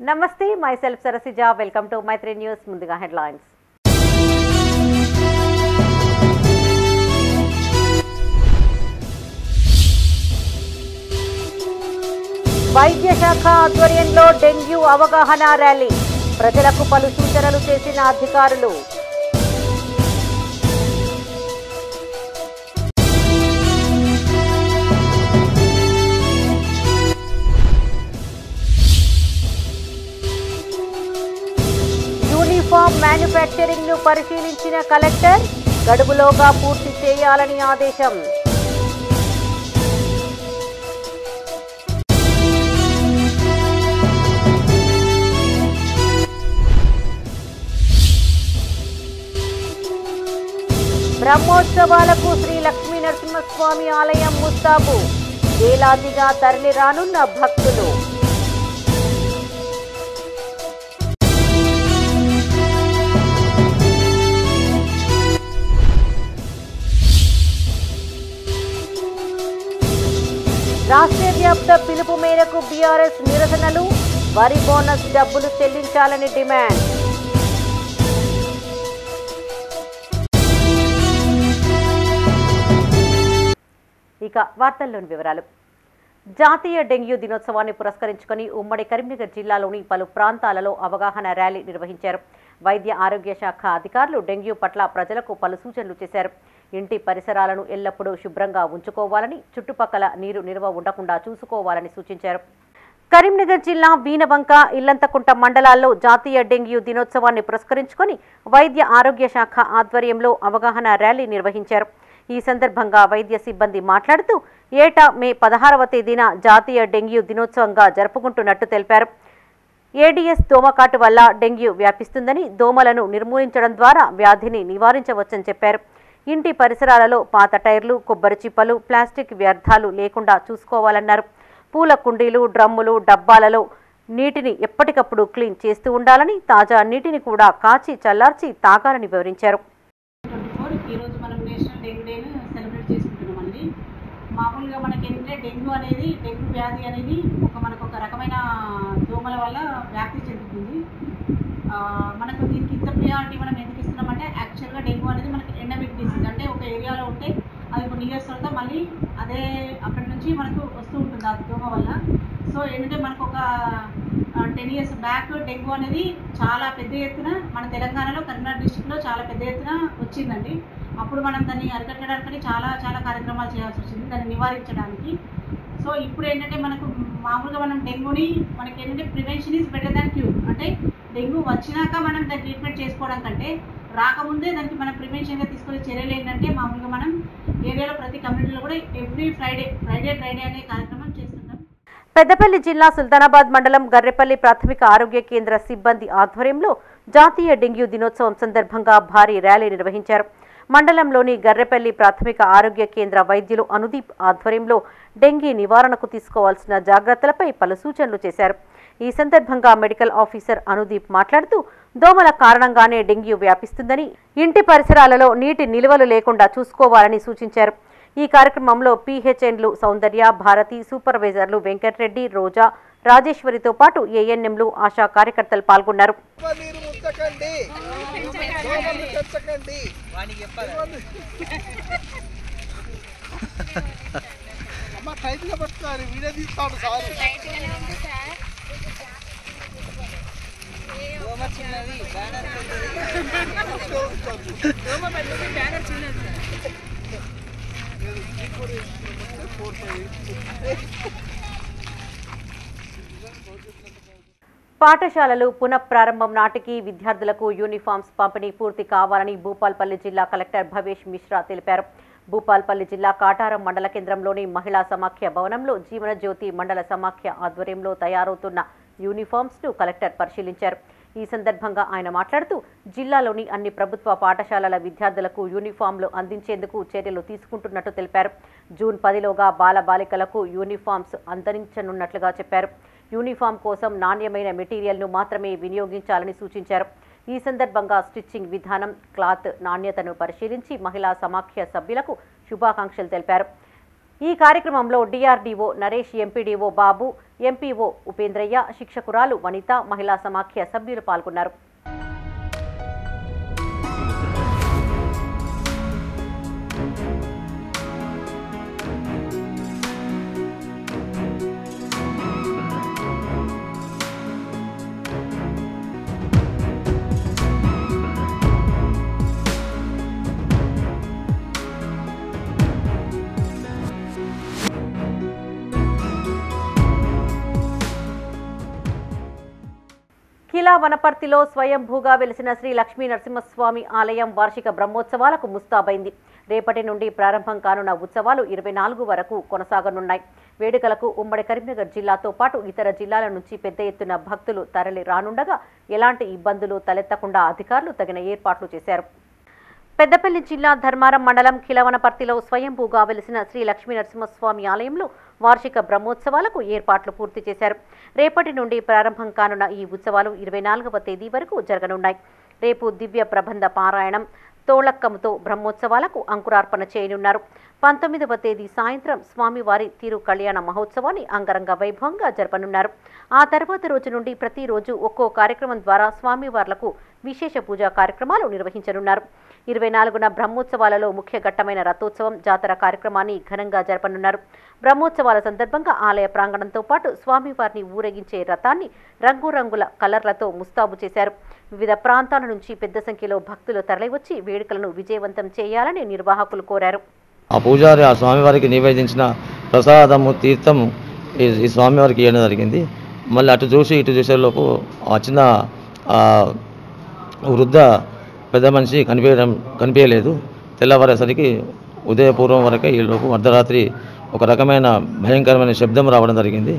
నమస్తే myself Sarasija. Welcome to Maitri News. ముందుగా headlines. వైద్య శాఖ ఆధ్వర్యంలో డెంగ్యూ అవగాహన ర్యాలీ. ప్రజలకు పలు సూచనలు చేసిన అధికారులు. యూనిఫామ్ మ్యానుఫ్యాక్చరింగ్ ను పరిశీలించిన కలెక్టర్. గడువులోగా పూర్తి చేయాలని ఆదేశం. బ్రహ్మోత్సవాలకు శ్రీ లక్ష్మీ నరసింహస్వామి ఆలయం ముస్తాబు. వేలాదిగా తరలి రానున్న భక్తులు. రాష్ట్ర వ్యాప్త పిలుపు మేరకు బీఆర్ఎస్ నిరసనలు. వరి బోనస్ డబ్బులు చెల్లించాలని డిమాండ్. ఇక వార్తల్లోని వివరాలు. జాతీయ డెంగ్యూ దినోత్సవాన్ని పురస్కరించుకుని ఉమ్మడి కరీంనగర్ జిల్లాలోని పలు ప్రాంతాలలో అవగాహన ర్యాలీ నిర్వహించారు. వైద్య ఆరోగ్య శాఖ అధికారులు డెంగ్యూ పట్ల ప్రజలకు పలు సూచనలు చేశారు. ఇంటి పరిసరాలను ఎల్లప్పుడూ శుభ్రంగా ఉంచుకోవాలని, చుట్టుపక్కల నీరు నిల్వ ఉండకుండా చూసుకోవాలని సూచించారు. కరీంనగర్ జిల్లా వీనవంక, ఇల్లంతకుంట మండలాల్లో జాతీయ డెంగ్యూ దినోత్సవాన్ని పురస్కరించుకుని వైద్య ఆరోగ్య శాఖ ఆధ్వర్యంలో అవగాహన ర్యాలీ నిర్వహించారు. ఈ సందర్భంగా వైద్య సిబ్బంది మాట్లాడుతూ ఏటా మే 16వ తేదీన జాతీయ డెంగ్యూ దినోత్సవంగా జరుపుకుంటున్నట్టు తెలిపారు. ఏడీఎస్ దోమకాటు వల్ల డెంగ్యూ వ్యాపిస్తుందని, దోమలను నిర్మూలించడం ద్వారా వ్యాధిని నివారించవచ్చని చెప్పారు. ఇంటి పరిసరాలలో పాత టైర్లు, కొబ్బరి చిప్పలు, ప్లాస్టిక్ వ్యర్థాలు లేకుండా చూసుకోవాలన్నారు. పూల కుండీలు, డ్రమ్ములు, డబ్బాలలో నీటిని ఎప్పటికప్పుడు క్లీన్ చేస్తూ ఉండాలని, తాజా నీటిని కూడా కాచి చల్లార్చి తాగాలని వివరించారు. ఈరోజు మనం నేషనల్ డెంగ్యూ డేను సెలబ్రేట్ చేసుకుంటున్నామండి. మామూలుగా మనకి ఏంటంటే డెంగ్యూ వ్యాధి అనేది మనకు ఒక రకమైన దోమల వల్ల వ్యాప్తి చెందుతుంది. మనకు దీనికి ఇంత ప్రియారిటీ మనం ఎందుకు ఇస్తున్నామంటే, యాక్చువల్గా డెంగ్యూ అనేది మనకి ఎండమిక్ డిసీజ్. అంటే ఒక ఏరియాలో ఉంటే అది కొన్ని ఇయర్స్ తర్వాత మళ్ళీ అదే అక్కడి నుంచి మనకు వస్తూ ఉంటుంది ఆ దోమ వల్ల. సో ఏంటంటే మనకు ఒక 10 years బ్యాక్ డెంగ్యూ అనేది చాలా పెద్ద ఎత్తున మన తెలంగాణలో కరీంనగర్ డిస్ట్రిక్ట్లో చాలా పెద్ద ఎత్తున వచ్చిందండి. అప్పుడు మనం దాన్ని అరికట్టడానికి చాలా కార్యక్రమాలు చేయాల్సి వచ్చింది, దాన్ని నివారించడానికి. సో ఇప్పుడు ఏంటంటే మనకు మామూలుగా మనం డెంగ్యూని మనకి ఏంటంటే prevention is better than cure. అంటే డెంగ్యూ వచ్చినాక మనం దాన్ని ట్రీట్మెంట్ చేసుకోవడం కంటే రాకముందే దానికి మనం ప్రివెన్షన్గా తీసుకునే చర్యలు ఏంటంటే, మామూలుగా మనం ఏరియాలో ప్రతి కమ్యూనిటీలో కూడా ఎవ్రీ ఫ్రైడే అనే కార్యక్రమం చేస్తున్నాం. పెద్దపల్లి జిల్లా సుల్తానాబాద్ మండలం గర్రెపల్లి ప్రాథమిక ఆరోగ్య కేంద్ర సిబ్బంది ఆధ్వర్యంలో జాతీయ డెంగ్యూ దినోత్సవం సందర్భంగా భారీ ర్యాలీ నిర్వహించారు. మండలంలోని గర్రెపల్లి ప్రాథమిక ఆరోగ్య కేంద్ర వైద్యులు అనుదీప్ ఆధ్వర్యంలో డెంగీ నివారణకు తీసుకోవాల్సిన జాగ్రత్తలపై పలు సూచనలు చేశారు. ఈ సందర్భంగా మెడికల్ ఆఫీసర్ అనుదీప్ మాట్లాడుతూ దోమల కారణంగానే డెంగ్యూ వ్యాపిస్తుందని, ఇంటి పరిసరాలలో నీటి నిల్వలు లేకుండా చూసుకోవాలని సూచించారు. ఈ కార్యక్రమంలో పిహెచ్ఎన్లు సౌందర్య, భారతి, సూపర్వైజర్లు వెంకటరెడ్డి, రోజా, రాజేశ్వరితో పాటు ఏఎన్ఎంలు, ఆశా కార్యకర్తలు పాల్గొన్నారు. పాఠశాలలు పునఃప్రారంభం నాటికి విద్యార్థులకు యూనిఫామ్స్ పంపిణీ పూర్తి కావాలని భూపాల్పల్లి జిల్లా కలెక్టర్ భవేష్ మిశ్రా తెలిపారు. భూపాల్పల్లి జిల్లా కాటారం మండల కేంద్రంలోని మహిళా సమాఖ్య భవనంలో జీవనజ్యోతి మండల సమాఖ్య ఆధ్వర్యంలో తయారవుతున్న యూనిఫామ్స్ ను కలెక్టర్ పరిశీలించారు. ఈ సందర్భంగా ఆయన మాట్లాడుతూ జిల్లాలోని అన్ని ప్రభుత్వ పాఠశాలల విద్యార్థులకు యూనిఫామ్లు అందించేందుకు చర్యలు తీసుకుంటున్నట్టు తెలిపారు. జూన్ 10లోగా బాలబాలికలకు యూనిఫామ్స్ అందించనున్నట్లుగా చెప్పారు. యూనిఫామ్ కోసం నాణ్యమైన మెటీరియల్ను మాత్రమే వినియోగించాలని సూచించారు. ఈ సందర్భంగా స్టిచ్చింగ్ విధానం, క్లాత్ నాణ్యతను పరిశీలించి మహిళా సమాఖ్య సభ్యులకు శుభాకాంక్షలు తెలిపారు. ఈ కార్యక్రమంలో డిఆర్డీఓ నరేష్, ఎంపీడీఓ బాబు, ఎంపీఓ ఉపేంద్రయ్య, శిక్షకురాలు వనిత, మహిళా సమాఖ్య సభ్యులు పాల్గొన్నారు. కిలా వనపర్తిలో స్వయంభూగా వెలిసిన శ్రీ లక్ష్మీ నరసింహస్వామి ఆలయం వార్షిక బ్రహ్మోత్సవాలకు ముస్తాబైంది. రేపటి నుండి ప్రారంభం కానున్న ఉత్సవాలు 24 వరకు కొనసాగనున్నాయి. వేడుకలకు ఉమ్మడి కరీంనగర్ జిల్లాతో పాటు ఇతర జిల్లాల నుంచి పెద్ద ఎత్తున భక్తులు తరలి రానుండగా ఎలాంటి ఇబ్బందులు తలెత్తకుండా అధికారులు తగిన ఏర్పాట్లు చేశారు. పెద్దపల్లి జిల్లా ధర్మారం మండలం కిలవనపర్తిలో స్వయంభూగా వెలిసిన శ్రీ లక్ష్మీ నరసింహస్వామి ఆలయంలో వార్షిక బ్రహ్మోత్సవాలకు ఏర్పాట్లు పూర్తి చేశారు. రేపటి నుండి ప్రారంభం కానున్న ఈ ఉత్సవాలు 24వ తేదీ వరకు జరగనున్నాయి. రేపు దివ్య ప్రబంధ పారాయణం, తోళక్కముతో బ్రహ్మోత్సవాలకు అంకురార్పణ చేయనున్నారు. 19వ తేదీ సాయంత్రం స్వామివారి తిరు కళ్యాణ మహోత్సవాన్ని అంగరంగ వైభవంగా జరపనున్నారు. ఆ తర్వాత రోజు నుండి ప్రతిరోజు ఒక్కో కార్యక్రమం ద్వారా స్వామివార్లకు విశేష పూజా కార్యక్రమాలు నిర్వహించనున్నారు. 24న బ్రహ్మోత్సవాలలో ముఖ్య ఘట్టమైన రథోత్సవం, జాతర కార్యక్రమాన్ని ఘనంగా జరపనున్నారు. బ్రహ్మోత్సవాల సందర్భంగా ఆలయ ప్రాంగణంతో పాటు స్వామివారిని ఊరేగించే రథాన్ని రంగురంగుల కలర్లతో ముస్తాబు చేశారు. వివిధ ప్రాంతాల నుంచి పెద్ద సంఖ్యలో భక్తులు తరలివచ్చి వేడుకలను విజయవంతం చేయాలని నిర్వాహకులు కోరారు. ఆ పూజారి ఆ స్వామివారికి నివేదించిన ప్రసాదము, తీర్థము ఈ స్వామివారికి ఇవ్వడం జరిగింది. మళ్ళీ అటు చూసి ఇటు చూసేలోపు ఆ చిన్న వృద్ధ పెద్ద మనిషి కనిపించలేదు. తెల్లవారేసరికి ఉదయపూర్వం వరకే ఈలోపు అర్ధరాత్రి ఒక రకమైన భయంకరమైన శబ్దం రావడం జరిగింది.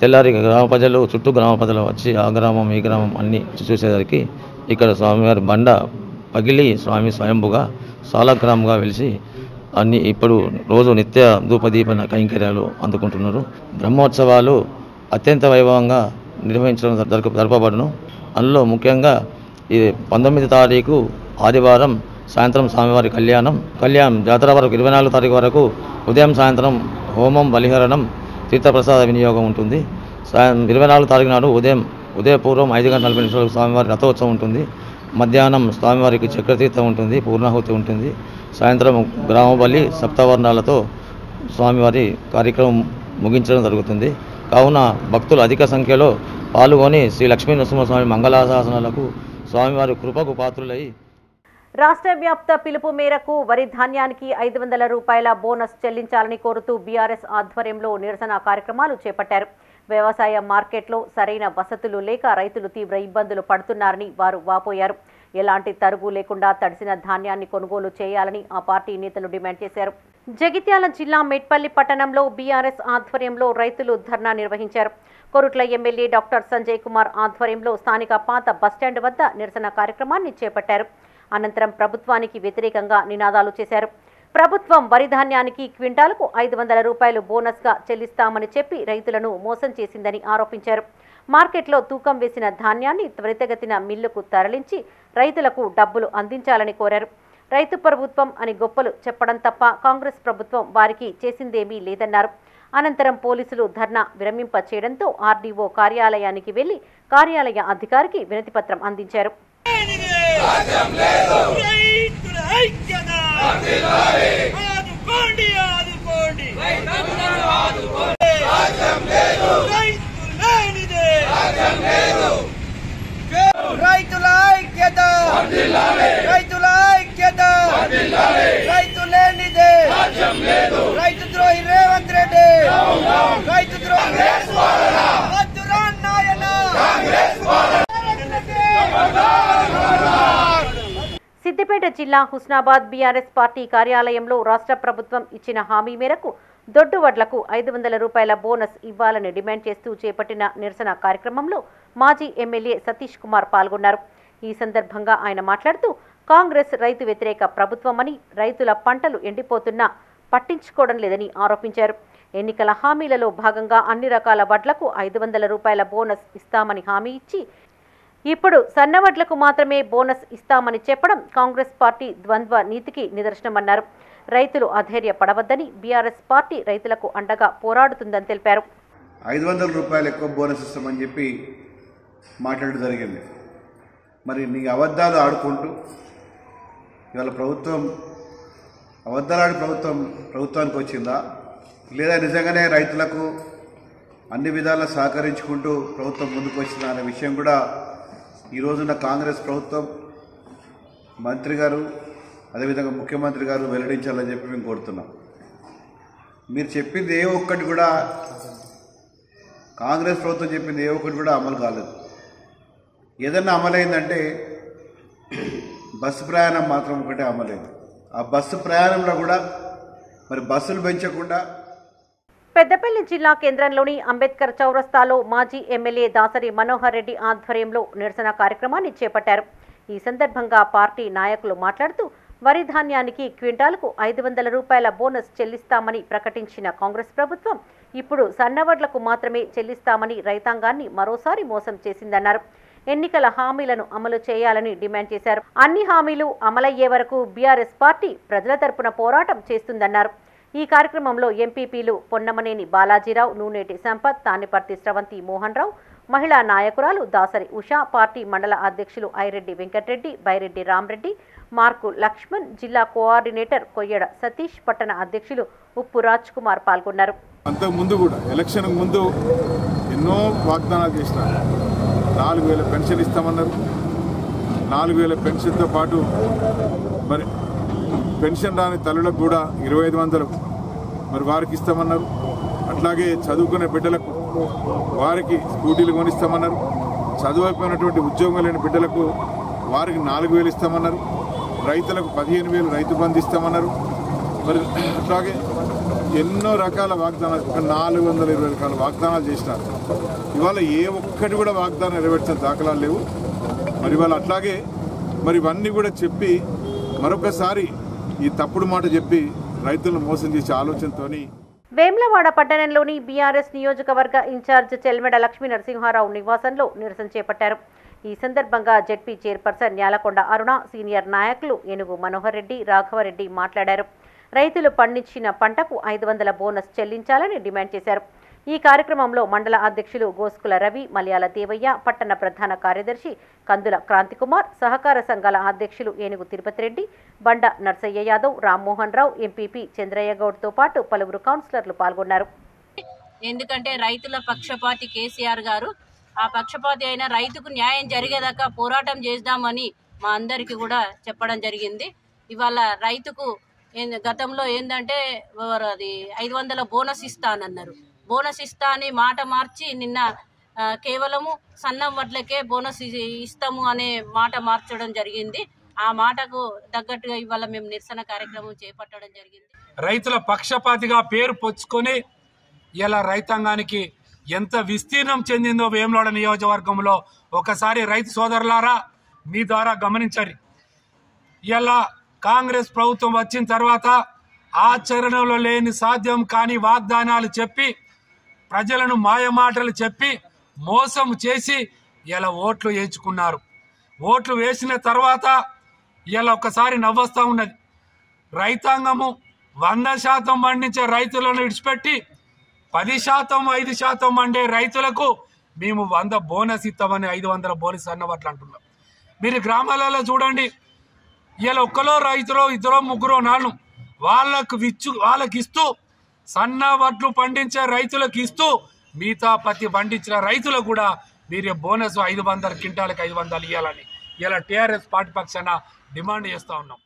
తెల్లారి గ్రామ ప్రజలు, చుట్టూ గ్రామ ప్రజలు వచ్చి ఆ గ్రామం ఈ గ్రామం అన్నీ చూసేసరికి ఇక్కడ స్వామివారి బండ పగిలి స్వామి స్వయంభుగా సాలగ్రామంగా వెలిసి అన్ని ఇప్పుడు రోజు నిత్య ధూపదీపన కైంకర్యాలు అందుకుంటున్నారు. బ్రహ్మోత్సవాలు అత్యంత వైభవంగా నిర్వహించడం జరపబడును. అందులో ముఖ్యంగా ఈ 19వ తారీఖు ఆదివారం సాయంత్రం స్వామివారి కళ్యాణం జాతర వరకు 24వ తారీఖు వరకు ఉదయం సాయంత్రం హోమం, బలిహరణం, తీర్థప్రసాద వినియోగం ఉంటుంది. 24వ తారీఖు నాడు ఉదయపూర్వం 5:40 స్వామివారి రథోత్సవం ఉంటుంది. మధ్యాహ్నం స్వామివారికి చక్రతీర్థం ఉంటుంది, పూర్ణాహుతి ఉంటుంది. సాయంత్రం గ్రామ బలి, సప్తవర్ణాలతో స్వామివారి కార్యక్రమం ముగించడం జరుగుతుంది. కావున భక్తులు అధిక సంఖ్యలో పాల్గొని శ్రీ లక్ష్మీ నరసింహస్వామి మంగళాశాసనాలకు స్వామివారి కృపకు పాత్రులై రాష్ట్ర వ్యాప్త పిలుపు మేరకు వరి ధాన్యానికి 500 రూపాయల బోనస్ చెల్లించాలని కోరుతూ బీఆర్ఎస్ ఆధ్వర్యంలో నిరసన కార్యక్రమాలు చేపట్టారు. వ్యవసాయ మార్కెట్లో సరైన వసతులు లేక రైతులు తీవ్ర ఇబ్బందులు పడుతున్నారని వారు వాపోయారు. ఎలాంటి తరుగు లేకుండా తడిసిన ధాన్యాన్ని కొనుగోలు చేయాలని ఆ పార్టీ నేతలు డిమాండ్ చేశారు. జగిత్యాల జిల్లా మెట్పల్లి పట్టణంలో బీఆర్ఎస్ ఆధ్వర్యంలో రైతులు ధర్నా నిర్వహించారు. కొరుట్ల ఎమ్మెల్యే డాక్టర్ సంజయ్ కుమార్ ఆధ్వర్యంలో స్థానిక పాత బస్టాండ్ వద్ద నిరసన కార్యక్రమాన్ని చేపట్టారు. అనంతరం ప్రభుత్వానికి వ్యతిరేకంగా నినాదాలు చేశారు. ప్రభుత్వం వరి ధాన్యానికి క్వింటాలకు 500 రూపాయలు బోనస్గా చెల్లిస్తామని చెప్పి రైతులను మోసం చేసిందని ఆరోపించారు. మార్కెట్లో తూకం వేసిన ధాన్యాన్ని త్వరితగతిన మిల్లుకు తరలించి రైతులకు డబ్బులు అందించాలని కోరారు. రైతు ప్రభుత్వం అని గొప్పలు చెప్పడం తప్ప కాంగ్రెస్ ప్రభుత్వం వారికి చేసిందేమీ లేదన్నారు. అనంతరం పోలీసులు ధర్నా విరమింప చేయడంతో ఆర్డీఓ కార్యాలయానికి వెళ్లి కార్యాలయ అధికారికి వినతిపత్రం అందించారు. రైతుల ఐక్యత, రైతుల ఐక్యత, రైతు లేనిదే రైతు ద్రోహి రేవంత్ రెడ్డి, రైతు ద్రోహి సిద్దిపేట జిల్లా హుస్నాబాద్ బీఆర్ఎస్ పార్టీ కార్యాలయంలో రాష్ట్ర ప్రభుత్వం ఇచ్చిన హామీ మేరకు దొడ్డు వడ్లకు 500 రూపాయల బోనస్ ఇవ్వాలని డిమాండ్ చేస్తూ చేపట్టిన నిరసన కార్యక్రమంలో మాజీ ఎమ్మెల్యే సతీష్ కుమార్ పాల్గొన్నారు. ఈ సందర్భంగా ఆయన మాట్లాడుతూ కాంగ్రెస్ రైతు వ్యతిరేక ప్రభుత్వమని, రైతుల పంటలు ఎండిపోతున్నా పట్టించుకోవడం లేదని ఆరోపించారు. ఎన్నికల హామీలలో భాగంగా అన్ని రకాల వడ్లకు 500 రూపాయల బోనస్ ఇస్తామని హామీ ఇచ్చి ఇప్పుడు సన్నవడ్లకు మాత్రమే బోనస్ ఇస్తామని చెప్పడం కాంగ్రెస్ పార్టీ ద్వంద్వ నీతికి నిదర్శనమన్నారు. రైతులు అధైర్యపడవద్దని బీఆర్ఎస్ పార్టీ రైతులకు అండగా పోరాడుతుందని తెలిపారు. 500 రూపాయలు ఎక్కువ బోనస్ ఇస్తామని చెప్పి మాట్లాడడం జరిగింది. మరి నీ అబద్ధాలు ఆడుకుంటూ ఇవాళ అబద్ధాలాడి ప్రభుత్వానికి వచ్చిందా, లేదా నిజంగానే రైతులకు అన్ని విధాలా సహకరించుకుంటూ ప్రభుత్వం ముందుకు వచ్చిందా అనే విషయం కూడా ఈరోజున్న కాంగ్రెస్ ప్రభుత్వం మంత్రి గారు అదేవిధంగా ముఖ్యమంత్రి గారు వెల్లడించాలని చెప్పి మేము కోరుతున్నాం. మీరు చెప్పింది ఏ ఒక్కటి కూడా, కాంగ్రెస్ ప్రభుత్వం చెప్పింది ఏ ఒక్కటి కూడా అమలు కాలేదు. ఏదన్నా అమలైందంటే బస్సు ప్రయాణం మాత్రం ఒకటే అమలైంది. ఆ బస్సు ప్రయాణంలో కూడా మరి బస్సులు పెంచకుండా. పెద్దపల్లి జిల్లా కేంద్రంలోని అంబేద్కర్ చౌరస్తాలో మాజీ ఎమ్మెల్యే దాసరి మనోహర్ రెడ్డి ఆధ్వర్యంలో నిరసన కార్యక్రమాన్ని చేపట్టారు. ఈ సందర్భంగా పార్టీ నాయకులు మాట్లాడుతూ వరి ధాన్యానికి క్వింటాలకు 500 రూపాయల బోనస్ చెల్లిస్తామని ప్రకటించిన కాంగ్రెస్ ప్రభుత్వం ఇప్పుడు సన్నవడ్లకు మాత్రమే చెల్లిస్తామని రైతాంగాన్ని మరోసారి మోసం చేసిందన్నారు. ఎన్నికల హామీలను అమలు చేయాలని డిమాండ్ చేశారు. అన్ని హామీలు అమలయ్యే వరకు బీఆర్ఎస్ పార్టీ ప్రజల తరపున పోరాటం చేస్తుందన్నారు. ఈ కార్యక్రమంలో ఎంపీపీలు పొన్నమనేని బాలాజీరావు, నూనేటి సంపత్, తానిపర్తి స్రవంతి మోహన్ రావు, మహిళా నాయకురాలు దాసరి ఉషా, పార్టీ మండల అధ్యక్షులు ఐరెడ్డి వెంకటరెడ్డి, బైరెడ్డి రామరెడ్డి, మార్కు లక్ష్మణ్, జిల్లా కోఆర్డినేటర్ కొయ్యడ సతీష్, పట్టణ అధ్యక్షులు ఉప్పు రాజ్ కుమార్ పాల్గొన్నారు. అంతకుముందు కూడా ఎలక్షన్ ముందు ఎన్నో వాగ్దానాలు చేసినారు. 4000 పెన్షన్ ఇస్తామన్నారు. 4000 పెన్షన్తో పాటు మరి పెన్షన్ రాని తల్లులకు కూడా 2500 మరి వారికి ఇస్తామన్నారు. అట్లాగే చదువుకునే బిడ్డలకు వారికి స్కూటీలు కొనిస్తామన్నారు. చదువు అయిపోయినటువంటి ఉద్యోగం లేని బిడ్డలకు వారికి 4000 ఇస్తామన్నారు. రైతులకు 15000 రైతు బంధు ఇస్తామన్నారు. మరి అట్లాగే ఎన్నో రకాల వాగ్దానాలు, 420 రకాల వాగ్దానాలు చేసినారు. ఇవాళ ఏ ఒక్కటి కూడా వాగ్దానం నెరవేర్చిన దాఖలాలు లేవు. మరి ఇవాళ అట్లాగే మరి ఇవన్నీ కూడా చెప్పి మరొకసారి ఈ తప్పుడు మాట చెప్పి రైతులను మోసం చేసే ఆలోచనతోని వేములవాడ పట్టణంలోని బీఆర్ఎస్ నియోజకవర్గ ఇన్ఛార్జ్ చెల్మెడ లక్ష్మీ నరసింహారావు నివాసంలో నిరసన చేపట్టారు. ఈ సందర్భంగా జెడ్పీ చైర్పర్సన్ న్యాలకొండ అరుణ, సీనియర్ నాయకులు ఏనుగు మనోహర్ రెడ్డి, రాఘవరెడ్డి మాట్లాడారు. రైతులు పండించిన పంటకు 500 బోనస్ చెల్లించాలని డిమాండ్ చేశారు. ఈ కార్యక్రమంలో మండల అధ్యక్షులు గోస్కుల రవి, మలయాళ దేవయ్య, పట్టణ ప్రధాన కార్యదర్శి కందుల క్రాంతికుమార్, సహకార సంఘాల అధ్యక్షులు ఏనుగు తిరుపతి రెడ్డి, బండ నర్సయ్య యాదవ్, రామ్మోహన్ రావు, ఎంపీపీ చంద్రయ్య గౌడ్తో పాటు పలువురు కౌన్సిలర్లు పాల్గొన్నారు. ఎందుకంటే రైతుల పక్షపాతి కేసీఆర్ గారు, ఆ పక్షపాతి అయిన రైతుకు న్యాయం జరిగేదాకా పోరాటం చేద్దామని మా అందరికీ కూడా చెప్పడం జరిగింది. ఇవాళ రైతుకు గతంలో ఏంటంటే అది 500 బోనస్ ఇస్తానన్నారు. బోనస్ ఇస్తా అని మాట మార్చి నిన్న కేవలము సన్నం వడ్లకే బోనస్ ఇస్తాము అనే మాట మార్చడం జరిగింది. ఆ మాటకు తగ్గట్టుగా ఇవాళ మేము నిరసన కార్యక్రమం చేపట్టడం జరిగింది. రైతుల పక్షపాతిగా పేరు పొచ్చుకొని ఇలా రైతాంగానికి ఎంత విస్తీర్ణం చెందిందో వేములవాడ నియోజకవర్గంలో ఒకసారి రైతు సోదరులారా మీ ద్వారా గమనించండి. ఇలా కాంగ్రెస్ ప్రభుత్వం వచ్చిన తర్వాత ఆచరణలో లేని సాధ్యం కాని వాగ్దానాలు చెప్పి ప్రజలను మాయమాటలు చెప్పి మోసం చేసి ఇలా ఓట్లు వేయించుకున్నారు. ఓట్లు వేసిన తర్వాత ఇలా ఒక్కసారి నవ్వొస్తా ఉన్నది. రైతాంగము 100% పండించే రైతులను విడిచిపెట్టి 10%, 5% పండే రైతులకు మేము 100 బోనస్ ఇస్తామని 500 బోనస్ అన్నట్లు అంటున్నాం. మీరు గ్రామాలలో చూడండి, ఇలా ఒక్కలో రైతులో 2, 3, 4 వాళ్ళకి ఇస్తూ సన్న వడ్లు పండించే రైతులకు ఇస్తూ మిగతా పత్తి పండించిన రైతులకు కూడా మీరు బోనస్ 500 క్వింటాలకు 500 ఇవ్వాలని ఇలా టీఆర్ఎస్ పార్టీ పక్షాన డిమాండ్ చేస్తూ ఉన్నాం.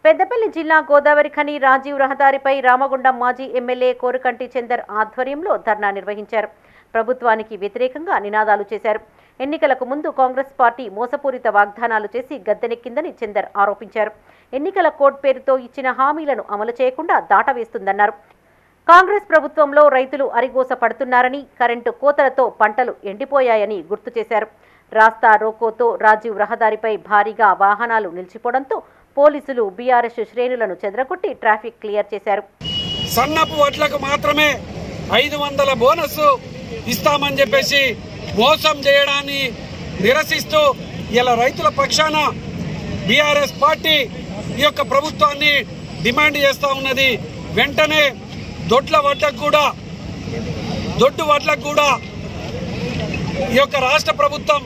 పెద్దపల్లి జిల్లా గోదావరి ఖని రాజీవ్ రహదారిపై రామగుండం మాజీ ఎమ్మెల్యే కోరుకంటి చందర్ ఆధ్వర్యంలో ధర్నా నిర్వహించారు. ప్రభుత్వానికి వ్యతిరేకంగా నినాదాలు చేశారు. ఎన్నికలకు ముందు కాంగ్రెస్ పార్టీ మోసపూరిత వాగ్దానాలు చేసి గద్దెనెక్కిందని చందర్ ఆరోపించారు. ఎన్నికల కోడ్ పేరుతో ఇచ్చిన హామీలను అమలు చేయకుండా దాటవేస్తుందన్నారు. కాంగ్రెస్ ప్రభుత్వంలో రైతులు అరిగోస పడుతున్నారని, కరెంటు కోతలతో పంటలు ఎండిపోయాయని గుర్తు చేశారు. రాస్తా రోకోతో రాజీవ్ రహదారిపై భారీగా వాహనాలు నిలిచిపోవడంతో పోలీసులు బీఆర్ఎస్ శ్రేణులను చెదరగొట్టి ట్రాఫిక్ క్లియర్ చేశారు. సన్నపు వడ్లకు మాత్రమే 500 బోనస్ ఇస్తామని చెప్పేసి మోసం చేయడాన్ని నిరసిస్తూ ఇలా రైతుల పక్షాన బీఆర్ఎస్ పార్టీ ఈ యొక్క ప్రభుత్వాన్ని డిమాండ్ చేస్తూ ఉన్నది. వెంటనే దొడ్డు వడ్లకు కూడా ఈ యొక్క రాష్ట్ర ప్రభుత్వం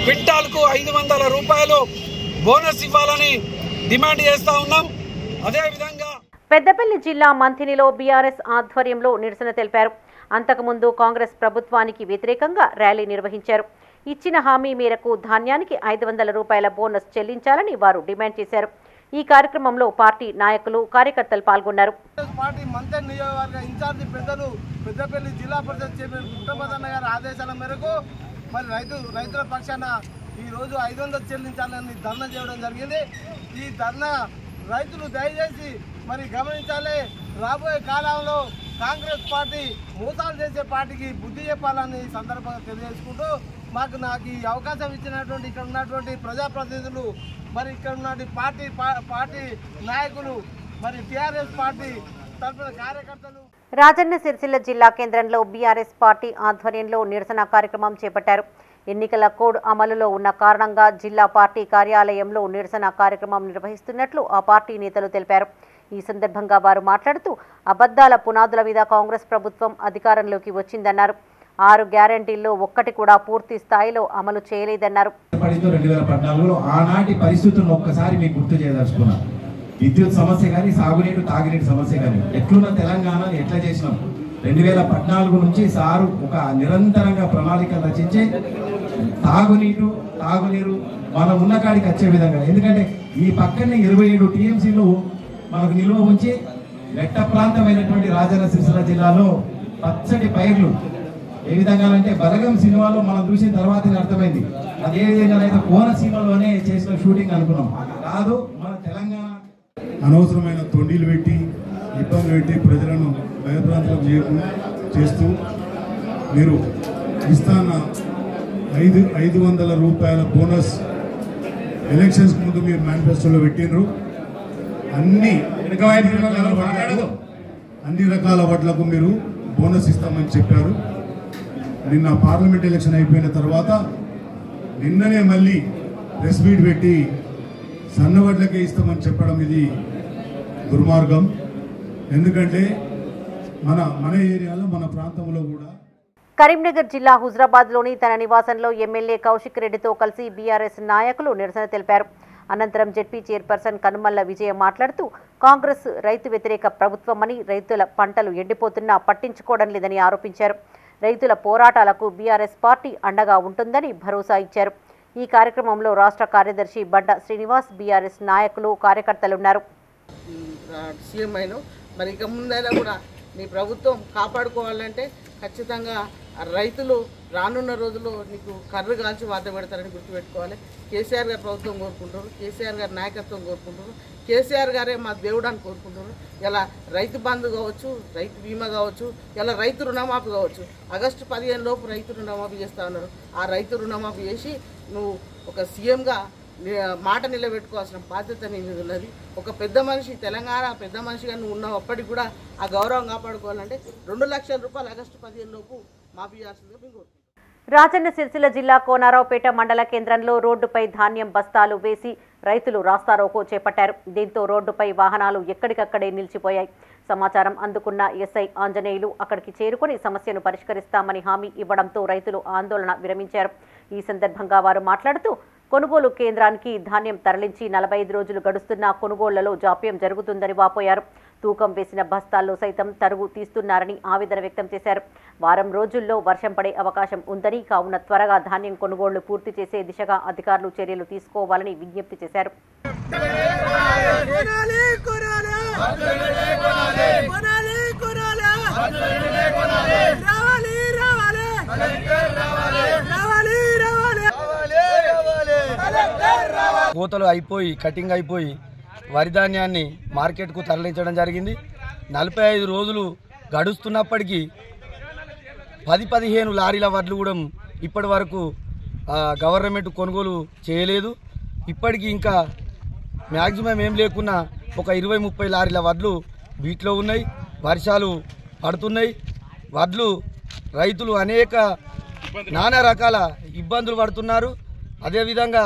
క్వింటాల్కు 500 రూపాయలు బోనస్ ఇవ్వాలని డిమాండ్ చేస్తూ ఉన్నాం. అదేవిధంగా పెద్దపల్లి జిల్లా మంథినిలో బీఆర్ఎస్ ఆధ్వర్యంలో నిరసన తెలిపారు. అంతకుముందు కాంగ్రెస్ ప్రభుత్వానికి వ్యతిరేకంగా ర్యాలీ నిర్వహించారు. ఇచ్చిన హామీ మేరకు ధాన్యానికి 500 రూపాయల బోనస్ చెల్లించాలని వారు డిమాండ్ చేశారు. ఈ కార్యక్రమంలో పార్టీ నాయకులు కార్యకర్తలు పాల్గొన్నారు. పార్టీ మంథన్ నియోజకవర్గ ఇన్ఛార్జి పెద్దలు పెద్దపల్లి జిల్లా పరిషత్ చైర్మన్ గుట్టమదన్న గారి ఆదేశాల మేరకు మరి రైతుల పక్షాన ఈరోజు 500 చెల్లించాలని ధర్నా చేయడం జరిగింది. ఈ ధర్నా రైతులు దయచేసి మరి గమనించాలి. రాబోయే కాలంలో కాంగ్రెస్ పార్టీ మోసాలు చేసే పార్టీకి బుద్ధి చెప్పాలని సందర్భంగా తెలియజేసుకుంటూ నాకు ఈ అవకాశం ఇచ్చినటువంటి ఇక్కడ ఉన్నటువంటి ప్రజాప్రతినిధులు మరి ఇక్కడ ఉన్నటువంటి పార్టీ నాయకులు మరి టీఆర్ఎస్ పార్టీ తరఫున కార్యకర్తలు రాజన్న సిరిసిల్ల జిల్లా కేంద్రంలో బీఆర్ఎస్ పార్టీ ఆధ్వర్యంలో నిరసన కార్యక్రమం చేపట్టారు. ఎన్నికల కోడ్ అమలులో ఉన్న కారణంగా జిల్లా పార్టీ కార్యాలయంలో నిరసన కార్యక్రమం నిర్వహిస్తున్నట్లు ఆ పార్టీ నేతలు తెలిపారు. ఈ సందర్భంగా వారు మాట్లాడుతూ అబద్దాల పునాదుల మీద కాంగ్రెస్ ప్రభుత్వం అధికారంలోకి వచ్చిందన్నారు. 6 గ్యారంటీల్లో ఒక్కటి కూడా పూర్తి స్థాయిలో అమలు చేయలేదన్నారు. 2014లో ఆనాటి పరిస్థితులను ఒక్కసారి మీకు గుర్తు చేయదలుచుకున్నాం. విద్యుత్ సమస్య కానీ, సాగునీరు తాగునీటి సమస్య కానీ ఎట్లున్న తెలంగాణని ఎట్లా చేసినాం. 2014 నుంచి సారు ఒక నిరంతరంగా ప్రణాళిక రచించి తాగునీరు మనం ఉన్న కాడికి వచ్చే విధంగా, ఎందుకంటే ఈ పక్కనే 27 టీఎంసీలు మనకు నిల్వ ఉంచి మెట్ట ప్రాంతమైనటువంటి రాజన్న సిరిసిల్ల జిల్లాలో పచ్చటి పైర్లు ఏ విధంగా అంటే బలగం సినిమాలో మనం చూసిన తర్వాతనే అర్థమైంది. అదే విధంగా అయితే కోనసీమలోనే చేసిన షూటింగ్ అనుకున్నాం. కాదు, మన తెలంగాణ అనవసరమైన తొండీలు పెట్టి ఇబ్బంది పెట్టి ప్రజలను భయభ్రాంతులకు చేస్తూ మీరు ఇస్తాన్న 500 రూపాయల బోనస్ ఎలక్షన్స్ ముందు మీరు మేనిఫెస్టోలో పెట్టినరు. అన్ని రకాల వడ్లకు మీరు బోనస్ ఇస్తామని చెప్పారు. నిన్న పార్లమెంట్ ఎలక్షన్ అయిపోయిన తర్వాత నిన్ననే మళ్ళీ ప్రెస్ మీట్ పెట్టి సన్న వడ్లకే ఇస్తామని చెప్పడం ఇది దుర్మార్గం. ఎందుకంటే మన ఏరియాలో మన ప్రాంతంలో కూడా కరీంనగర్ జిల్లా హుజరాబాద్లోని తన నివాసంలో ఎమ్మెల్యే కౌశిక్ రెడ్డితో కలిసి బీఆర్ఎస్ నాయకులు నిరసన తెలిపారు. అనంతరం జెడ్పీ చైర్పర్సన్ కనుమల్ల విజయ మాట్లాడుతూ కాంగ్రెస్ రైతు వ్యతిరేక ప్రభుత్వమని, రైతుల పంటలు ఎండిపోతున్నా పట్టించుకోవడం లేదని ఆరోపించారు. రైతుల పోరాటాలకు బీఆర్ఎస్ పార్టీ అండగా ఉంటుందని భరోసా ఇచ్చారు. ఈ కార్యక్రమంలో రాష్ట్ర కార్యదర్శి బండ శ్రీనివాస్, బీఆర్ఎస్ నాయకులు, కార్యకర్తలున్నారు. సీఎం అయిన మరి ఇక ముందైనా కూడా నీ ప్రభుత్వం కాపాడుకోవాలంటే ఖచ్చితంగా రైతులు రానున్న రోజుల్లో నీకు కర్రు కాల్చి వార్త పెడతారని గుర్తుపెట్టుకోవాలి. కేసీఆర్ గారి ప్రభుత్వం కోరుకుంటారు, కేసీఆర్ గారి నాయకత్వం కోరుకుంటారు, కేసీఆర్ గారే మా దేవుడు అని కోరుకుంటున్నారు. ఇలా రైతు బంధు కావచ్చు, రైతు బీమా కావచ్చు, ఇలా రైతు రుణమాఫీ కావచ్చు. ఆగస్టు 15 లోపు రైతు రుణమాఫీ చేస్తా ఉన్నారు. ఆ రైతు రుణమాఫీ చేసి నువ్వు ఒక సీఎంగా మాట నిలబెట్టుకోవాల్సిన బాధ్యత నీ మీద ఉన్నది. ఒక పెద్ద మనిషి, తెలంగాణ పెద్ద మనిషిగా నువ్వు ఉన్నప్పటికీ కూడా ఆ గౌరవం కాపాడుకోవాలంటే 2 లక్షల రూపాయలు ఆగస్టు 15 లోపు మాఫీ చేయాల్సిందిగా మేము కోరుకుంటున్నాం. రాజన్న సిరిసిల్ల జిల్లా కోనారావుపేట మండల కేంద్రంలో రోడ్డుపై ధాన్యం బస్తాలు వేసి రైతులు రాస్తారోకో చేపట్టారు. దీంతో రోడ్డుపై వాహనాలు ఎక్కడికక్కడే నిలిచిపోయాయి. సమాచారం అందుకున్న ఎస్ఐ ఆంజనేయులు అక్కడికి చేరుకుని సమస్యను పరిష్కరిస్తామని హామీ ఇవ్వడంతో రైతులు ఆందోళన విరమించారు. ఈ సందర్భంగా వారు మాట్లాడుతూ కొనుగోలు కేంద్రానికి ధాన్యం తరలించి 45 రోజులు గడుస్తున్నా కొనుగోళ్లలో జాప్యం జరుగుతుందని వాపోయారు. తూకం వేసిన బస్తాల్లో సైతం తరువు తీస్తున్నారని ఆవేదన వ్యక్తం చేశారు. వారం రోజుల్లో వర్షం పడే అవకాశం ఉందని, కావున త్వరగా ధాన్యం కొనుగోళ్లు పూర్తి చేసే దిశగా అధికారులు చర్యలు తీసుకోవాలని విజ్ఞప్తి చేశారు. కోతలు అయిపోయి, కటింగ్ అయిపోయి వరి ధాన్యాన్ని మార్కెట్కు తరలించడం జరిగింది. 45 రోజులు గడుస్తున్నప్పటికీ 10-15 లారీల వడ్లు కూడా ఇప్పటి వరకు గవర్నమెంట్ కొనుగోలు చేయలేదు. ఇప్పటికీ ఇంకా మ్యాక్సిమం ఏం లేకున్నా ఒక 20-30 లారీల వడ్లు వీటిలో ఉన్నాయి. వర్షాలు పడుతున్నాయి. వడ్లు రైతులు నానా రకాల ఇబ్బందులు పడుతున్నారు. అదేవిధంగా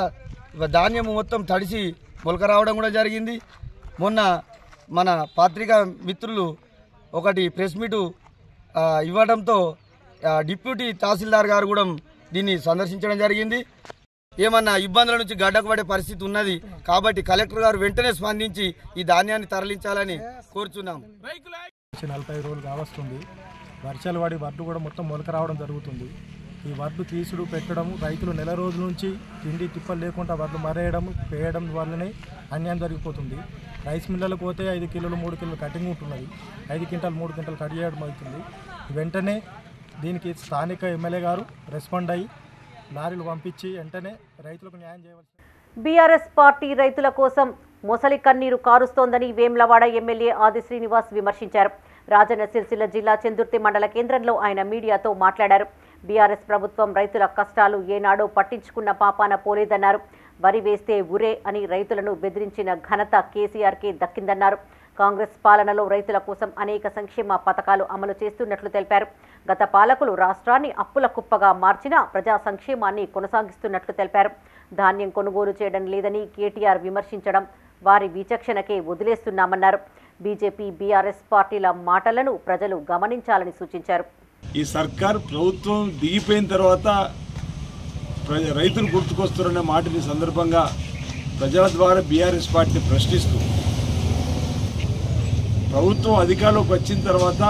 ధాన్యం మొత్తం తడిసి మొలక రావడం కూడా జరిగింది. మొన్న మన పత్రికా మిత్రులు ఒకటి ప్రెస్ మీటు ఇవ్వడంతో డిప్యూటీ తహసీల్దార్ గారు కూడా దీన్ని సందర్శించడం జరిగింది. ఏమన్నా ఇబ్బందుల నుంచి గడ్డకు పడే పరిస్థితి ఉన్నది కాబట్టి కలెక్టర్ గారు వెంటనే స్పందించి ఈ ధాన్యాన్ని తరలించాలని కోరుచున్నాం. 40 రోజులు కావస్తుంది. వర్షాలు పడి వడ్లు కూడా మొత్తం మొలక రావడం జరుగుతుంది. ఈ వడ్లు తీసుడు పెట్టడం రైతులు నెల రోజుల నుంచి తిండి తిప్పలు లేకుండా వడ్లు మరేయడం పేయడం వల్లనే అన్యాయం జరిగిపోతుంది. రైస్ మిల్లలకు పోతే 5 కిలోలు 3 కిలోలు కటింగ్ ఉంటున్నది. 5 క్వింటాలు 3 క్వింటాలు కట్ చేయడం అవుతుంది. వెంటనే దీనికి స్థానిక ఎమ్మెల్యే గారు రెస్పాండ్ అయ్యి లారీలు పంపించి వెంటనే రైతులకు న్యాయం చేయవలసి. బీఆర్ఎస్ పార్టీ రైతుల కోసం మొసలి కన్నీరు కారుస్తోందని వేములవాడ ఎమ్మెల్యే ఆది శ్రీనివాస్ విమర్శించారు. రాజన్న సిరిసిల్ల జిల్లా చెందుర్తి మండల కేంద్రంలో ఆయన మీడియాతో మాట్లాడారు. బీఆర్ఎస్ ప్రభుత్వం రైతుల కష్టాలు ఏనాడో పట్టించుకున్న పాపాన పోలేదన్నారు. వరి వేస్తే ఉరే అని రైతులను బెదిరించిన ఘనత కేసీఆర్కే దక్కిందన్నారు. కాంగ్రెస్ పాలనలో రైతుల కోసం అనేక సంక్షేమ పథకాలు అమలు చేస్తున్నట్లు తెలిపారు. గత పాలకులు రాష్ట్రాన్ని అప్పుల కుప్పగా మార్చిన ప్రజా సంక్షేమాన్ని కొనసాగిస్తున్నట్లు తెలిపారు. ధాన్యం కొనుగోలు చేయడం లేదని కేటీఆర్ విమర్శించడం వారి విచక్షణకే వదిలేస్తున్నామన్నారు. బీజేపీ బీఆర్ఎస్ పార్టీల మాటలను ప్రజలు గమనించాలని సూచించారు. ఈ సర్కార్ ప్రభుత్వం దిగిపోయిన తర్వాత రైతులు గుర్తుకొస్తారనే మాటని సందర్భంగా ప్రజల ద్వారా బీఆర్ఎస్ పార్టీని ప్రశ్నిస్తూ ప్రభుత్వం అధికారంలోకి వచ్చిన తర్వాత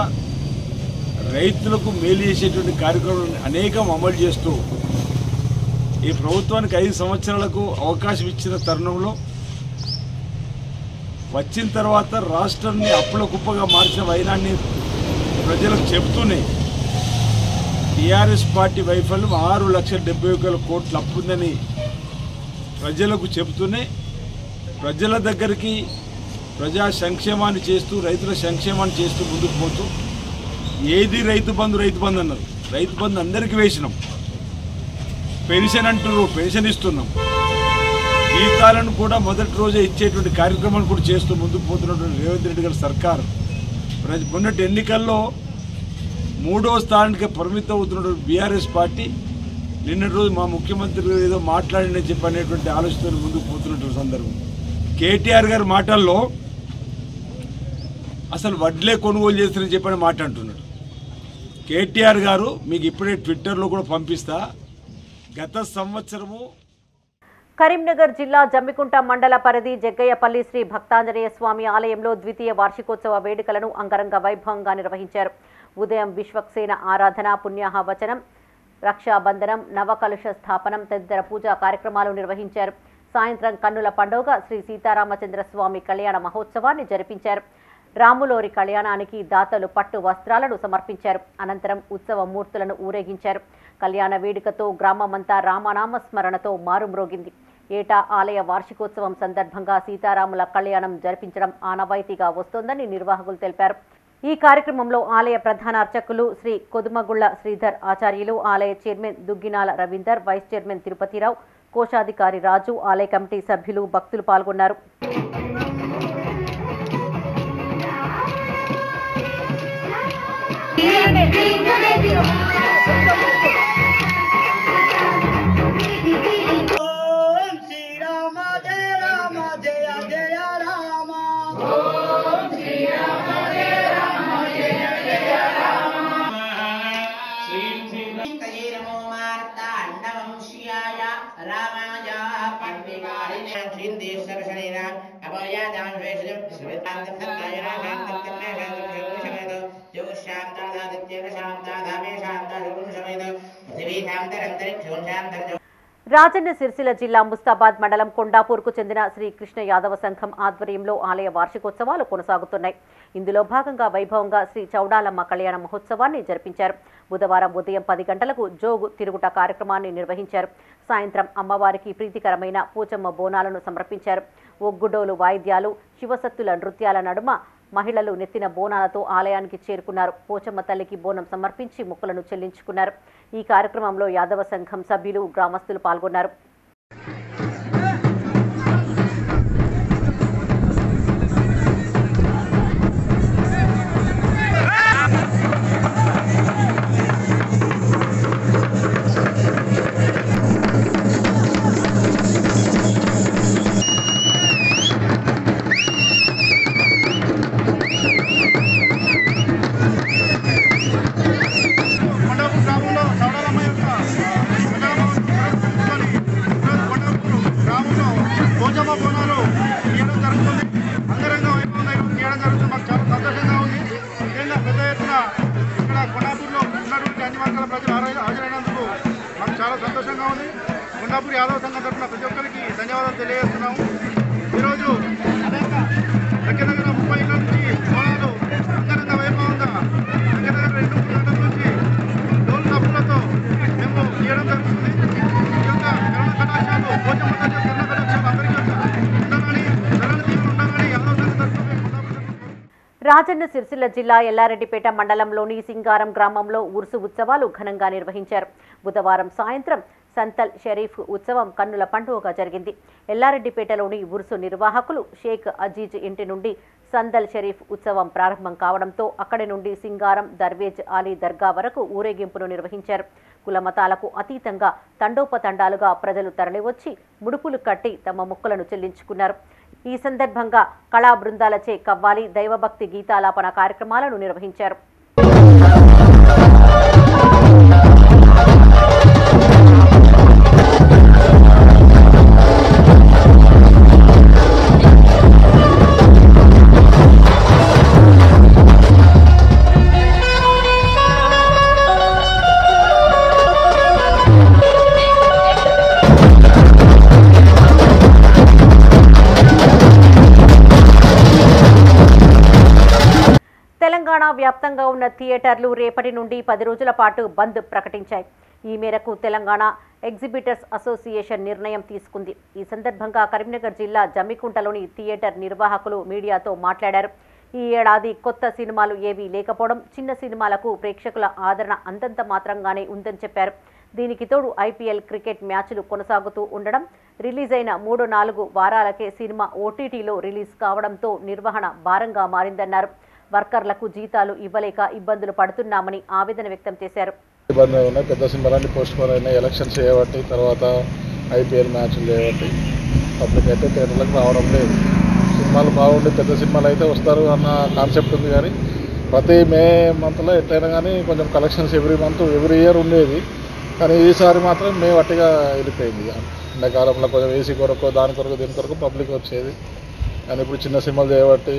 రైతులకు మేలు చేసేటువంటి కార్యక్రమాలను అనేకం అమలు చేస్తూ ఈ ప్రభుత్వానికి 5 సంవత్సరాలకు అవకాశం ఇచ్చిన తరుణంలో వచ్చిన తర్వాత రాష్ట్రాన్ని అప్పుల కుప్పగా మార్చిన వైనాన్ని ప్రజలకు చెబుతూనే టీఆర్ఎస్ పార్టీ వైఫల్యం 6,70,000 కోట్ల అప్పు ఉందని ప్రజలకు చెబుతూనే ప్రజల దగ్గరికి ప్రజా సంక్షేమాన్ని చేస్తూ రైతుల సంక్షేమాన్ని చేస్తూ ముందుకు పోతూ ఏది రైతు బంధు అన్నారు. రైతు బంధు అందరికీ వేసినాం. పెన్షన్ అంటున్నారు, పెన్షన్ ఇస్తున్నాం. జీతాలను కూడా మొదటి రోజే ఇచ్చేటువంటి కార్యక్రమాలు కూడా చేస్తూ ముందుకు పోతున్నటువంటి రేవంత్ రెడ్డి గారి సర్కారు మొన్నటి ఎన్నికల్లో 3వ స్థానానికి పరిమితం అవుతున్నటువంటి బీఆర్ఎస్ పార్టీ నిన్నటి రోజు మా ముఖ్యమంత్రి ఏదో మాట్లాడినని చెప్పి అనేటువంటి ఆలోచనతో ముందుకు పోతున్నటువంటి సందర్భం. కేటీఆర్ గారి మాటల్లో అసలు వడ్లే కొనుగోలు చేస్తారని చెప్పని మాట అంటున్నాడు. కేటీఆర్ గారు మీకు ఇప్పుడే ట్విట్టర్లో కూడా పంపిస్తా. గత సంవత్సరము కరీంనగర్ జిల్లా జమ్మికుంట మండల పరిధి జగ్గయ్యపల్లి శ్రీ భక్తాంజనేయ స్వామి ఆలయంలో ద్వితీయ వార్షికోత్సవ వేడుకలను అంగరంగ వైభవంగా నిర్వహించారు. ఉదయం విశ్వక్సేన ఆరాధన, పుణ్యాహవచనం, రక్షాబంధనం, నవకలుష స్థాపనం తదితర పూజా కార్యక్రమాలు నిర్వహించారు. సాయంత్రం కన్నుల పండుగ శ్రీ సీతారామచంద్ర స్వామి కళ్యాణ మహోత్సవాన్ని జరిపించారు. రాములోరి కళ్యాణానికి దాతలు పట్టు వస్త్రాలను సమర్పించారు. అనంతరం ఉత్సవ మూర్తులను ఊరేగించారు. కళ్యాణ వేడుకతో గ్రామమంతా రామనామ స్మరణతో మారుమ్రోగింది. ఏటా ఆలయ వార్షికోత్సవం సందర్భంగా సీతారాముల కళ్యాణం జరిపించడం ఆనవాయితీగా వస్తోందని నిర్వాహకులు తెలిపారు. ఈ కార్యక్రమంలో ఆలయ ప్రధాన అర్చకులు శ్రీ కొదుమగుళ్ల శ్రీధర్ ఆచార్యులు, ఆలయ chairman Dugginala Ravinder, vice chairman Tirupatirao, కోశాధికారి రాజు, ఆలయ కమిటీ సభ్యులు, భక్తులు పాల్గొన్నారు. రాజన్న సిరిసిల్ల జిల్లా ముస్తాబాద్ మండలం కొండాపూర్కు చెందిన శ్రీ కృష్ణ యాదవ సంఘం ఆధ్వర్యంలో ఆలయ వార్షికోత్సవాలు కొనసాగుతున్నాయి. ఇందులో భాగంగా వైభవంగా శ్రీ చౌడాలమ్మ కళ్యాణ మహోత్సవాన్ని జరిపించారు. బుధవారం ఉదయం 10 గంటలకు జోగు తిరుగుట కార్యక్రమాన్ని నిర్వహించారు. సాయంత్రం అమ్మవారికి ప్రీతికరమైన పోచమ్మ బోనాలను సమర్పించారు. ఒగ్గుడోలు వాయిద్యాలు, శివసత్తుల నృత్యాల నడుమ మహిళలు నెత్తిన బోనాలతో ఆలయానికి చేరుకున్నారు. పోచమ్మ తల్లికి బోనం సమర్పించి మొక్కులను చెల్లించుకున్నారు. ఈ కార్యక్రమంలో యాదవ సంఘం సభ్యులు, గ్రామస్తులు పాల్గొన్నారు. కొండాపూర్ యాదవ సంఘం తరఫున ప్రతి ఒక్కరికి ధన్యవాదాలు తెలియజేస్తున్నాము. ఈరోజు అనేక దగ్గర 30 ఇళ్ల నుంచి సోనాలు అంగరంగ వైభవంగా దగ్గర 2 గంటల నుంచి డోలు డప్పులతో మేము తీయడం జరుగుతుంది. ఈ యొక్క కరుణ కటాక్షాలు పోచమ్మ తల్లి కరుణ కటాక్షాలు అందరికీ ఉండాలని ధరణ దీవులు ఉండాలని యాదవ సంఘం తరఫున రాజన్న సిరిసిల్ల జిల్లా ఎల్లారెడ్డిపేట మండలంలోని సింగారం గ్రామంలో ఉర్సు ఉత్సవాలు ఘనంగా నిర్వహించారు. బుధవారం సాయంత్రం సంతల్ షరీఫ్ ఉత్సవం కన్నుల పండుగగా జరిగింది. ఎల్లారెడ్డిపేటలోని ఉర్సు నిర్వాహకులు షేక్ అజీజ్ ఇంటి నుండి సందల్ షరీఫ్ ఉత్సవం ప్రారంభం కావడంతో అక్కడి నుండి సింగారం దర్వేజ్ అలీ దర్గా వరకు ఊరేగింపును నిర్వహించారు. కులమతాలకు అతీతంగా తండోపతండాలుగా ప్రజలు తరలివచ్చి ముడుపులు కట్టి తమ మొక్కులను చెల్లించుకున్నారు. ఈ సందర్భంగా కళా బృందాలచే కవ్వాలి, దైవభక్తి గీతాలాపన కార్యక్రమాలను నిర్వహించారు. తెలంగాణ వ్యాప్తంగా ఉన్న థియేటర్లు రేపటి నుండి 10 రోజుల పాటు బంద్ ప్రకటించాయి. ఈ మేరకు తెలంగాణ ఎగ్జిబిటర్స్ అసోసియేషన్ నిర్ణయం తీసుకుంది. ఈ సందర్భంగా కరీంనగర్ జిల్లా జమ్మికుంటలోని థియేటర్ నిర్వాహకులు మీడియాతో మాట్లాడారు. ఈ ఏడాది కొత్త సినిమాలు ఏవీ లేకపోవడం, చిన్న సినిమాలకు ప్రేక్షకుల ఆదరణ అంతంత మాత్రంగానే ఉందని చెప్పారు. దీనికి తోడు ఐపీఎల్ క్రికెట్ మ్యాచ్లు కొనసాగుతూ ఉండడం, రిలీజ్ అయిన 3-4 వారాలకే సినిమా ఓటీటీలో రిలీజ్ కావడంతో నిర్వహణ భారంగా మారిందన్నారు. వర్కర్లకు జీతాలు ఇవ్వలేక ఇబ్బందులు పడుతున్నామని ఆవేదన వ్యక్తం చేశారు. ఇబ్బందులు ఉన్నాయి. పెద్ద సినిమాలన్నీ పోస్ట్ పోన్ అయినాయి. ఎలక్షన్స్ చేయబట్టి, తర్వాత ఐపీఎల్ మ్యాచ్లు చేయబట్టి పబ్లిక్ అయితే థియేటర్లకు రావడం లేదు. సినిమాలు బాగుండి పెద్ద సినిమాలు అయితే వస్తారు అన్న కాన్సెప్ట్ ఉంది. కానీ ప్రతి మే మంత్లో ఎట్లయినా కానీ కొంచెం కలెక్షన్స్ ఎవ్రీ ఇయర్ ఉండేది. కానీ ఈసారి మాత్రం మే వట్టిగా వెళ్ళిపోయింది. ఎండాకాలంలో కొంచెం ఏసీ కొరకు దాని కొరకు దీని కొరకు పబ్లిక్ వచ్చేది. కానీ ఇప్పుడు చిన్న సినిమాలు చేయబట్టి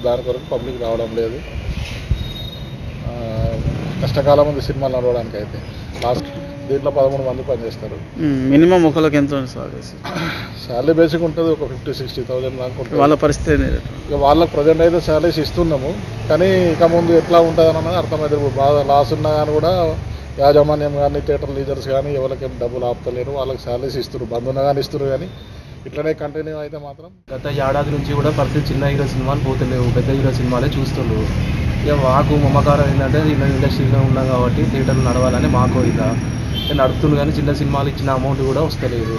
దాని కొరకు పబ్లిక్ రావడం లేదు. కష్టకాలం ఉంది సినిమాలు నడవడానికి. అయితే లాస్ట్ దీంట్లో 13 మంది పనిచేస్తారు. మినిమం ఒకరికి ఎంత శాలరీ బేసిక్ ఉంటుంది. ఒక 50,000-60,000 దాకా ఉంటుంది. వాళ్ళ పరిస్థితి ఇక వాళ్ళకి ప్రజెంట్ అయితే శాలరీస్ ఇస్తున్నాము. కానీ ఇక ముందు ఎట్లా ఉంటుంది అన్నది అర్థమవుతుంది. బాగా లాస్ ఉన్నా కానీ కూడా యాజమాన్యం కానీ థియేటర్ లీడర్స్ కానీ ఎవరికేం డబ్బులు ఆపుతలేరు. వాళ్ళకి శాలరీస్ ఇస్తారు. బంద్ ఉన్నా కానీ ఇస్తారు. కానీ ఇట్లనే కంటిన్యూ అయితే మాత్రం గత ఏడాది నుంచి కూడా పరిస్థితి చిన్న హీరో సినిమాలు పోతలేవు, పెద్ద హీరో సినిమాలే చూస్తుండ్రు. ఇక మాకు మమకారం ఏంటంటే ఇండస్ట్రీలో ఉన్నాం కాబట్టి థియేటర్లు నడవాలని మాకు ఇక నడుపుతుంది. కానీ చిన్న సినిమాలు ఇచ్చిన అమౌంట్ కూడా వస్తలేదు.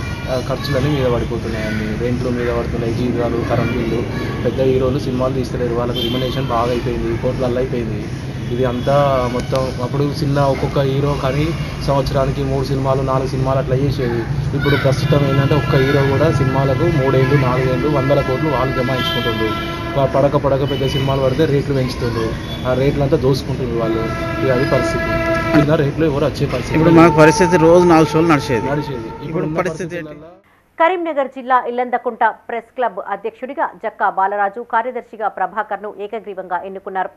ఖర్చులన్నీ మీద పడిపోతున్నాయండి. రెంట్లు మీద పడుతున్నాయి, జీతాలు, కరెంట్ బిల్లు. పెద్ద హీరోలు సినిమాలు తీస్తలేరు. వాళ్ళకి రిమినేషన్ బాగా అయిపోయింది, కోట్లల్లో అయిపోయింది. ఇది అంతా మొత్తం అప్పుడు చిన్న ఒక్కొక్క హీరో కానీ సంవత్సరానికి 3 సినిమాలు 4 సినిమాలు అట్లా చేసేది. ఇప్పుడు ప్రస్తుతం ఏంటంటే ఒక్క హీరో కూడా సినిమాలకు 3 ఏళ్ళు 4 ఏళ్ళు 100 కోట్లు వాళ్ళు జమాయించుకుంటుండ్రు. పడక పెద్ద సినిమాలు పడితే రేట్లు పెంచుతుండ్రు. ఆ రేట్లంతా దోసుకుంటుండ్రు వాళ్ళు. ఇక అది పరిస్థితి. ఇలా రేట్లు ఎవరు వచ్చే పరిస్థితి. ఇప్పుడు మాకు పరిస్థితి రోజు 4 షోలు నడిచేది. ఇప్పుడు పరిస్థితి కరీంనగర్ జిల్లా ఇల్లందకుంట ప్రెస్ క్లబ్ అధ్యక్షుడిగా జక్కా బాలరాజు, కార్యదర్శిగా ప్రభాకర్ను ఏకగ్రీవంగా ఎన్నుకున్నారు.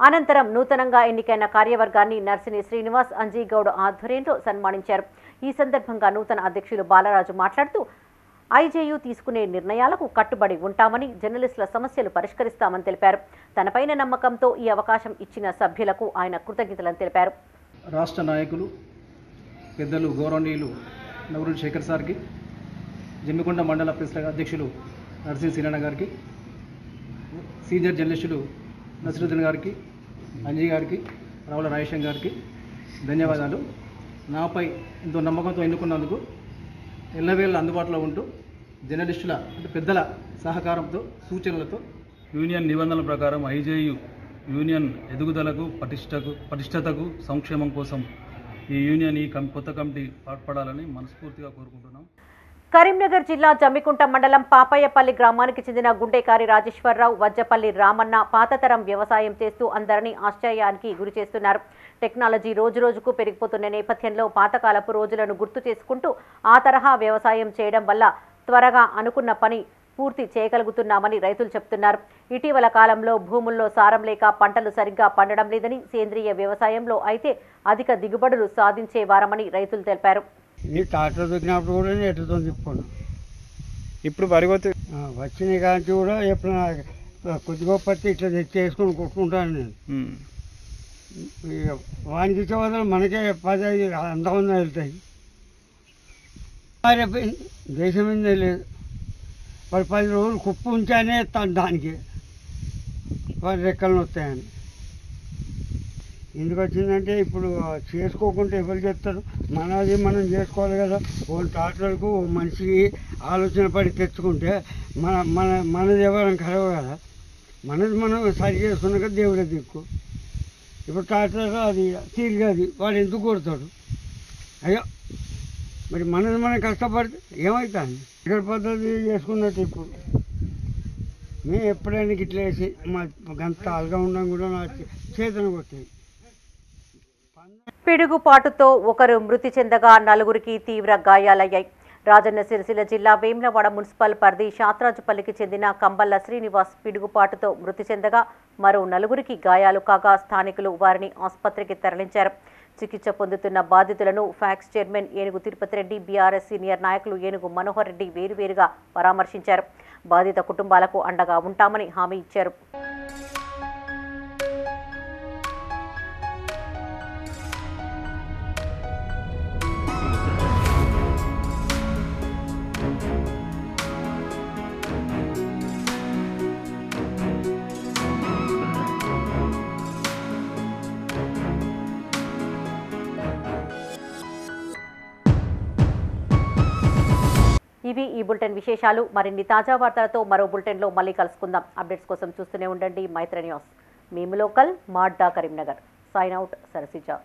అనంతరం నూతనంగా ఎన్నికైన కార్యవర్గాన్ని నర్సిని శ్రీనివాస్, అంజీగౌడ్ ఆధ్వర్యంలో సన్మానించారు. ఈ సందర్భంగా నూతన అధ్యక్షులు బాలరాజు మాట్లాడుతూ ఐజేయు తీసుకునే నిర్ణయాలకు కట్టుబడి ఉంటామని, జర్నలిస్టుల సమస్యలు పరిష్కరిస్తామని తెలిపారు. తనపైన నమ్మకంతో ఈ అవకాశం ఇచ్చిన సభ్యులకు ఆయన కృతజ్ఞతలను తెలిపారు. రాష్ట్ర నాయకులు పెద్దలు గౌరవనీయులు నవరుల్ శేఖర్ సార్కి, జమ్మికొండ మండల ప్రెస్ అధ్యక్షులు నర్సింగ్ సీనన్న గారికి, సీనియర్ జర్నలిస్టులు నసరుద్దీన్ గారికి, అంజీ గారికి, రావుల రాజేశం గారికి ధన్యవాదాలు. నాపై ఎంతో నమ్మకంతో ఎన్నుకున్నందుకు ఎల్లవేళ అందుబాటులో ఉంటూ జర్నలిస్టుల అంటే పెద్దల సహకారంతో సూచనలతో యూనియన్ నిబంధనల ప్రకారం ఐజేయు యూనియన్ ఎదుగుదలకు పటిష్టతకు సంక్షేమం కోసం ఈ యూనియన్ కొత్త కమిటీ పాటుపడాలని మనస్ఫూర్తిగా కోరుకుంటున్నాం. కరీంనగర్ జిల్లా జమ్మికుంట మండలం పాపయ్యపల్లి గ్రామానికి చెందిన గుండెకారి రాజేశ్వరరావు, వజ్జపల్లి రామన్న పాతతరం వ్యవసాయం చేస్తూ అందరినీ ఆశ్చర్యానికి గురి చేస్తున్నారు. టెక్నాలజీ రోజురోజుకు పెరిగిపోతున్న నేపథ్యంలో పాతకాలపు రోజులను గుర్తు చేసుకుంటూ ఆ తరహా వ్యవసాయం చేయడం వల్ల త్వరగా అనుకున్న పని పూర్తి చేయగలుగుతున్నామని రైతులు చెబుతున్నారు. ఇటీవల కాలంలో భూముల్లో సారం లేక పంటలు సరిగ్గా పండడం లేదని, సేంద్రియ వ్యవసాయంలో అయితే అధిక దిగుబడులు సాధించేవారమని రైతులు తెలిపారు. నీ ట్రాక్టర్ దొరికినప్పుడు కూడా నేను ఎట్లతో తిప్పుకున్నాను. ఇప్పుడు వరిగొత్తు వచ్చినాయి కానీ కూడా ఎప్పుడైనా కొద్ది గొప్ప ఇట్లా తెచ్చేసుకొని కొట్టుకుంటాను నేను. వానికి ఇచ్చే వదలు మనకే 10 అంతమంది వెళ్తాయి. దేశం మీద లేదు, వాడు 10 రోజులు కుప్పు ఉంచానే ఎత్తాను దానికి, వాడి రెక్కలను వస్తాయని. ఎందుకు వచ్చిందంటే ఇప్పుడు చేసుకోకుంటే ఎవరు చెప్తారు? మనది మనం చేసుకోవాలి కదా. ఓ ట్రాక్టర్కు మనిషికి ఆలోచన పడి తెచ్చుకుంటే మనది ఎవరైనా ఖరాబ్ కదా. మనది మనం సరి చేసుకున్నాక దేవుడే దిక్కు. ఇప్పుడు ట్రాక్టర్ అది తీరుగాది, వాడు ఎందుకు కొడతాడు? అయ్యో మరి మనది మనం కష్టపడితే ఏమవుతుంది? ఇక్కడ పద్ధతి చేసుకున్నట్టు ఇప్పుడు మేము ఎప్పుడైనా ఇట్లా వేసి మా గంత అలగా ఉండడం కూడా నా చేతను కొట్టేది. పిడుగుపాటుతో ఒకరు మృతి చెందగా 4గురికి తీవ్ర గాయాలయ్యాయి. రాజన్న సిరిసిల్ల జిల్లా వేములవాడ మున్సిపల్ పరిధి శాత్రాజుపల్లికి చెందిన కంబల్ల శ్రీనివాస్ పిడుగుపాటుతో మృతి చెందగా మరో 4గురికి గాయాలు కాగా స్థానికులు వారిని ఆసుపత్రికి తరలించారు. చికిత్స పొందుతున్న బాధితులను ఫ్యాక్స్ చైర్మన్ ఏనుగు తిరుపతి రెడ్డి, బీఆర్ఎస్ సీనియర్ నాయకులు ఏనుగు మనోహర్ రెడ్డి వేరువేరుగా పరామర్శించారు. బాధిత కుటుంబాలకు అండగా ఉంటామని హామీ ఇచ్చారు. ఇవి ఈ బులెటిన్ విశేషాలు. మరిన్ని తాజా వార్తలతో మరో బులెటిన్లో మళ్ళీ కలుసుకుందాం. అప్డేట్స్ కోసం చూస్తూనే ఉండండి మైత్రి న్యూస్. మేము లోకల్, మాడ్డా, కరీంనగర్. Sign out, Sarasija.